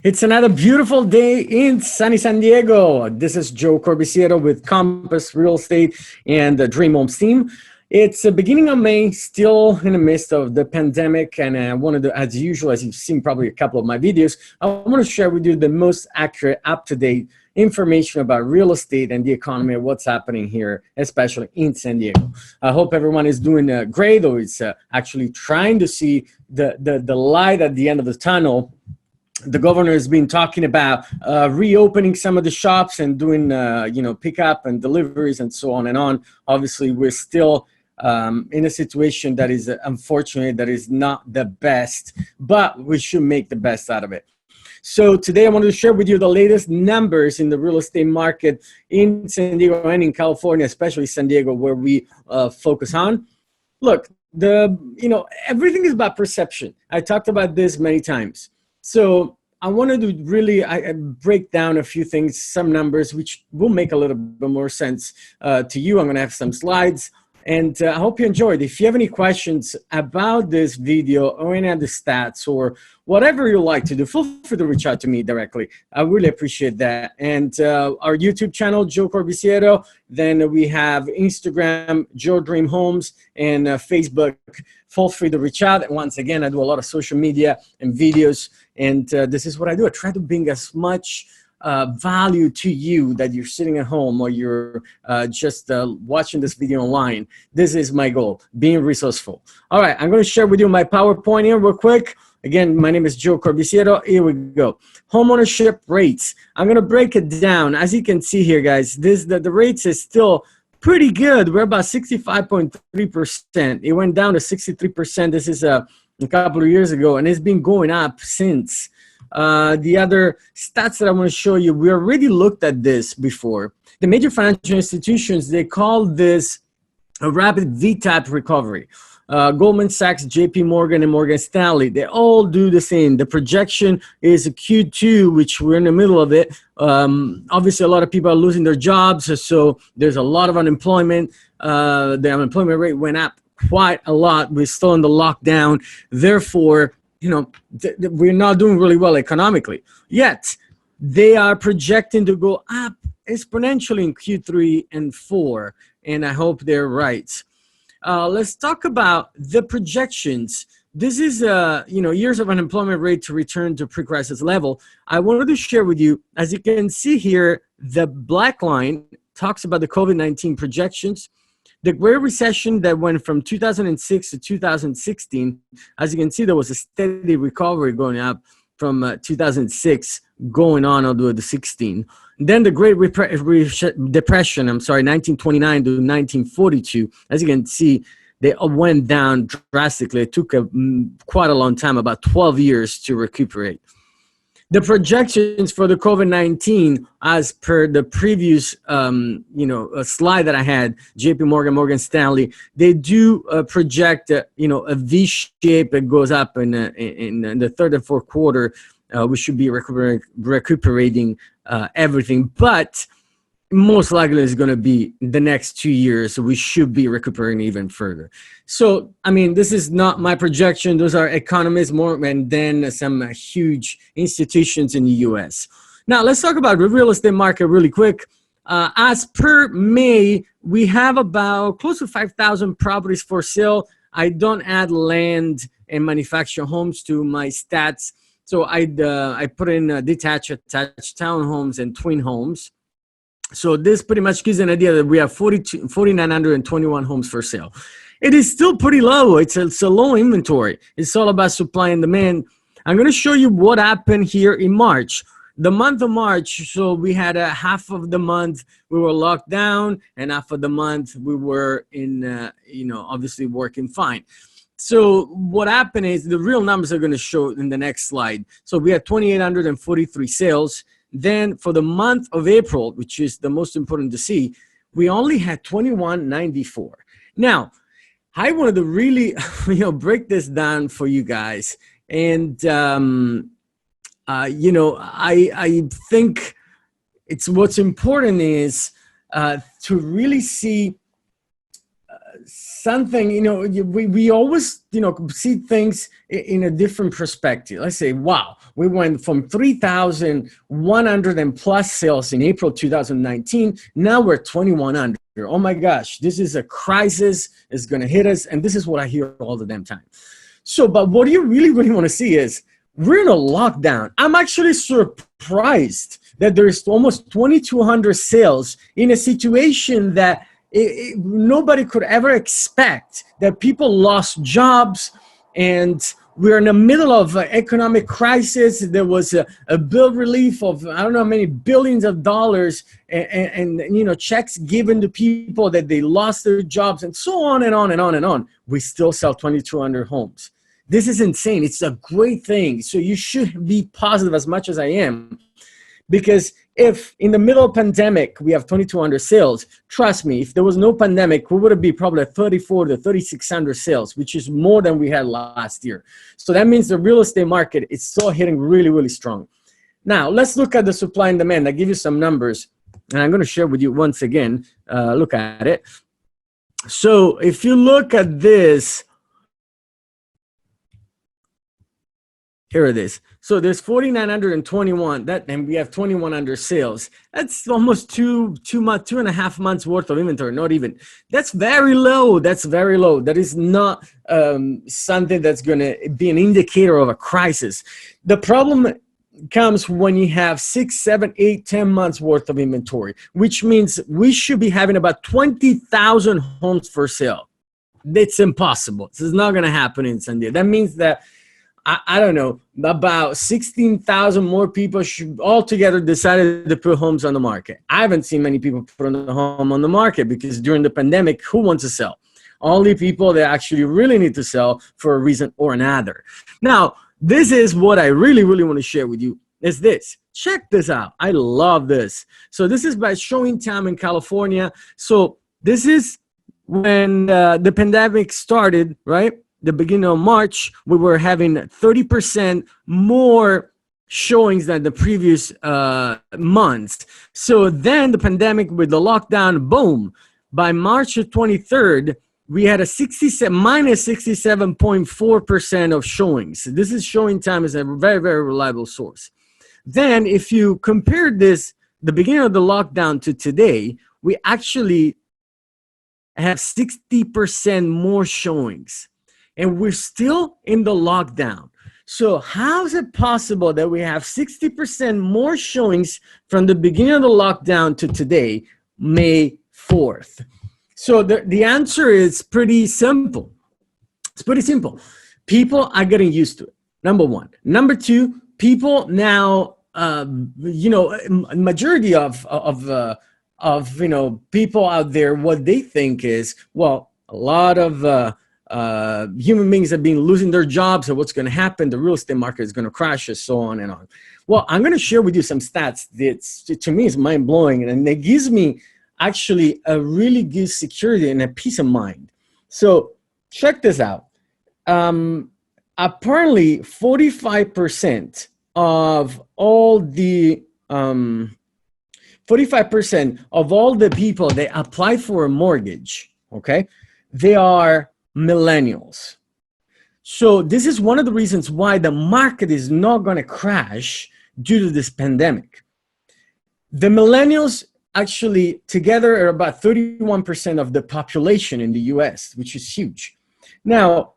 It's another beautiful day in sunny San Diego. This is Joe Corbisiero with Compass Real Estate and the Dream Homes team. It's the beginning of May, still in the midst of the pandemic, and I wanted to, as usual, as you've seen probably a couple of my videos, I want to share with you the most accurate, up-to-date information about real estate and the economy and what's happening here, especially in San Diego. I hope everyone is doing great, or is actually trying to see the light at the end of the tunnel. The governor has been talking about reopening some of the shops and doing, pickup and deliveries and so on and on. Obviously, we're still in a situation that is unfortunate, that is not the best, but we should make the best out of it. So today I wanted to share with you the latest numbers in the real estate market in San Diego and in California, especially San Diego, where we focus on. Look, everything is about perception. I talked about this many times. So I wanted to really break down a few things, some numbers, which will make a little bit more sense to you. I'm going to have some slides, and I hope you enjoyed. If you have any questions about this video or any other stats or whatever you like to do, feel free to reach out to me directly. I really appreciate that. And our YouTube channel, Joe Corbisiero. Then we have Instagram, Joe Dream Homes, and Facebook. Feel free to reach out. And once again, I do a lot of social media and videos, and this is what I do. I try to bring as much value to you that you're sitting at home or you're just watching this video online. This is my goal, being resourceful. All right, I'm going to share with you my PowerPoint here real quick. Again, my name is Joe Corbisiero. Here we go. Homeownership rates. I'm going to break it down. As you can see here, guys, the rates is still pretty good. We're about 65.3%. It went down to 63%. This is a couple of years ago, and it's been going up since. The other stats that I want to show you, we already looked at this before. The major financial institutions, they call this a rapid V-type recovery. Goldman Sachs, JP Morgan, and Morgan Stanley, they all do the same. The projection is a Q2, which we're in the middle of it. Obviously, a lot of people are losing their jobs, so there's a lot of unemployment. The unemployment rate went up quite a lot. We're still in the lockdown. Therefore, we're not doing really well economically. Yet, they are projecting to go up exponentially in Q3 and 4, and I hope they're right. Let's talk about the projections. This is, years of unemployment rate to return to pre-crisis level. I wanted to share with you, as you can see here, the black line talks about the COVID-19 projections. The Great Recession that went from 2006 to 2016, as you can see, there was a steady recovery going up from 2006 going on all the way to 16. Then the Great Depression, 1929 to 1942, as you can see, they went down drastically. It took quite a long time, about 12 years to recuperate. The projections for the COVID-19, as per the previous, slide that I had, JP Morgan, Morgan Stanley, they do project, a V shape that goes up in the third and fourth quarter. We should be recuperating everything, but most likely it's going to be the next 2 years. So we should be recuperating even further. So, this is not my projection. Those are economists more, and then some huge institutions in the U.S. Now, let's talk about the real estate market really quick. As per May, we have about close to 5,000 properties for sale. I don't add land and manufactured homes to my stats. So I put in detached, attached townhomes and twin homes. So this pretty much gives an idea that we have 4,921 homes for sale. It is still pretty low. It's a low inventory. It's all about supply and demand. I'm going to show you what happened here in March. The month of March, so we had half of the month we were locked down, and half of the month we were in, obviously working fine. So what happened is the real numbers are going to show in the next slide. So we had 2,843 sales. Then for the month of April, which is the most important to see, we only had 2,194. Now, I wanted to really, break this down for you guys. And, I think what's important is to really see something, we always, see things in a different perspective. Let's say, wow, we went from 3,100 and plus sales in April 2019. Now we're 2,100. Oh my gosh, this is a crisis. It's going to hit us. And this is what I hear all the damn time. So, but what you really, really want to see is we're in a lockdown. I'm actually surprised that there's almost 2,200 sales in a situation that nobody could ever expect, that people lost jobs, and we're in the middle of an economic crisis. There was a bill relief of, I don't know how many billions of dollars, and checks given to people that they lost their jobs, and so on and on and on and on. We still sell 2,200 homes. This is insane. It's a great thing. So you should be positive as much as I am, because if in the middle of pandemic, we have 2,200 sales, trust me, if there was no pandemic, we would be probably at 3,400 to 3,600 sales, which is more than we had last year. So that means the real estate market is still hitting really, really strong. Now, let's look at the supply and demand. I'll give you some numbers, and I'm going to share with you once again. Look at it. So if you look at this, here it is. So there's 4,921, and we have 2,100 sales. That's almost two and a half months worth of inventory, not even. That's very low. That's very low. That is not something that's going to be an indicator of a crisis. The problem comes when you have 6, 7, 8, 10 months worth of inventory, which means we should be having about 20,000 homes for sale. It's impossible. This is not going to happen in San Diego. That means that I don't know, about 16,000 more people should altogether decided to put homes on the market. I haven't seen many people put a home on the market, because during the pandemic, who wants to sell? Only people that actually really need to sell for a reason or another. Now, this is what I really, really want to share with you, is this. Check this out. I love this. So this is by Showing Time in California. So this is when the pandemic started, right? The beginning of March, we were having 30% more showings than the previous months. So then the pandemic with the lockdown, boom, by March 23rd, we had a minus 67.4% of showings. This is Showing Time, is a very, very reliable source. Then if you compare this, the beginning of the lockdown to today, we actually have 60% more showings. And we're still in the lockdown. So how is it possible that we have 60% more showings from the beginning of the lockdown to today, May 4th? So the answer is pretty simple. It's pretty simple. People are getting used to it, number one. Number two, people now, majority of people out there, what they think is, well, a lot of human beings have been losing their jobs, and what's going to happen? The real estate market is going to crash, and so on and on. Well, I'm going to share with you some stats that to me is mind blowing, and it gives me actually a really good security and a peace of mind. So check this out. Apparently, 45% of all the 45% of all the people that apply for a mortgage, okay, they are millennials. So this is one of the reasons why the market is not going to crash due to this pandemic. The millennials actually together are about 31% of the population in the US, which is huge. Now,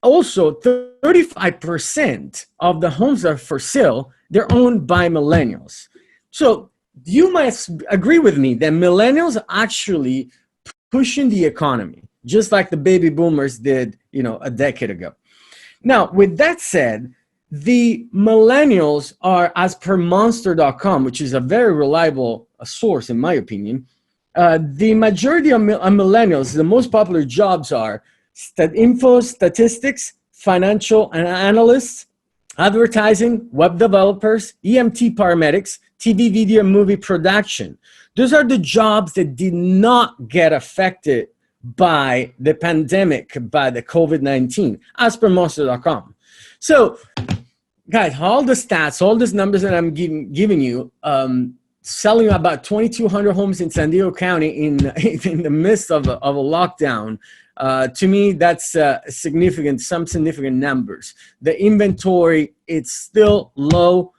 also 35% of the homes that are for sale, they're owned by millennials. So you must agree with me that millennials are actually pushing the economy, just like the baby boomers did, a decade ago. Now, with that said, the millennials are, as per monster.com, which is a very reliable source, in my opinion, the majority of millennials, the most popular jobs are info, statistics, financial analysts, advertising, web developers, EMT paramedics, TV, video, movie production. Those are the jobs that did not get affected by the pandemic, by the COVID-19, as per monster.com. So, guys, all the stats, all these numbers that I'm giving you, selling about 2,200 homes in San Diego County in the midst of a lockdown. To me, that's some significant numbers. The inventory, it's still low.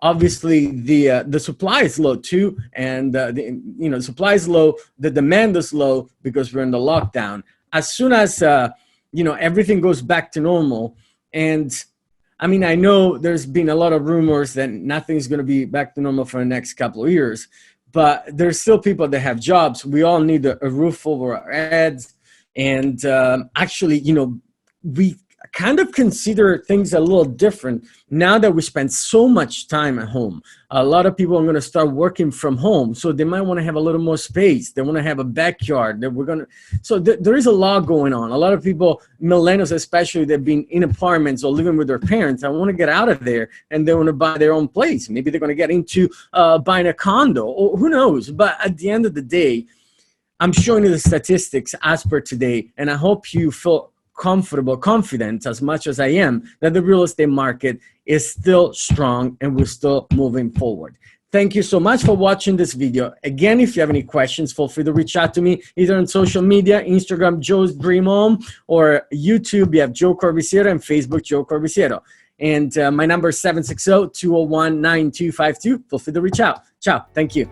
Obviously, the supply is low too, and the supply is low. The demand is low because we're in the lockdown. As soon as everything goes back to normal, and I mean, I know there's been a lot of rumors that nothing's going to be back to normal for the next couple of years, but there's still people that have jobs. We all need a roof over our heads. And actually, we kind of consider things a little different now that we spend so much time at home. A lot of people are going to start working from home, so they might want to have a little more space. They want to have a backyard. So there is a lot going on. A lot of people, millennials especially, they've been in apartments or living with their parents. I want to get out of there, and they want to buy their own place. Maybe they're going to get into buying a condo, or who knows? But at the end of the day, I'm showing you the statistics as per today, and I hope you feel confident as much as I am that the real estate market is still strong and we're still moving forward. Thank you so much for watching this video. Again, if you have any questions, feel free to reach out to me either on social media, Instagram, Joe's Dream Home, or YouTube, you have Joe Corbisiero, and Facebook, Joe Corbisiero. And my number is 760-201-9252. Feel free to reach out. Ciao. Thank you.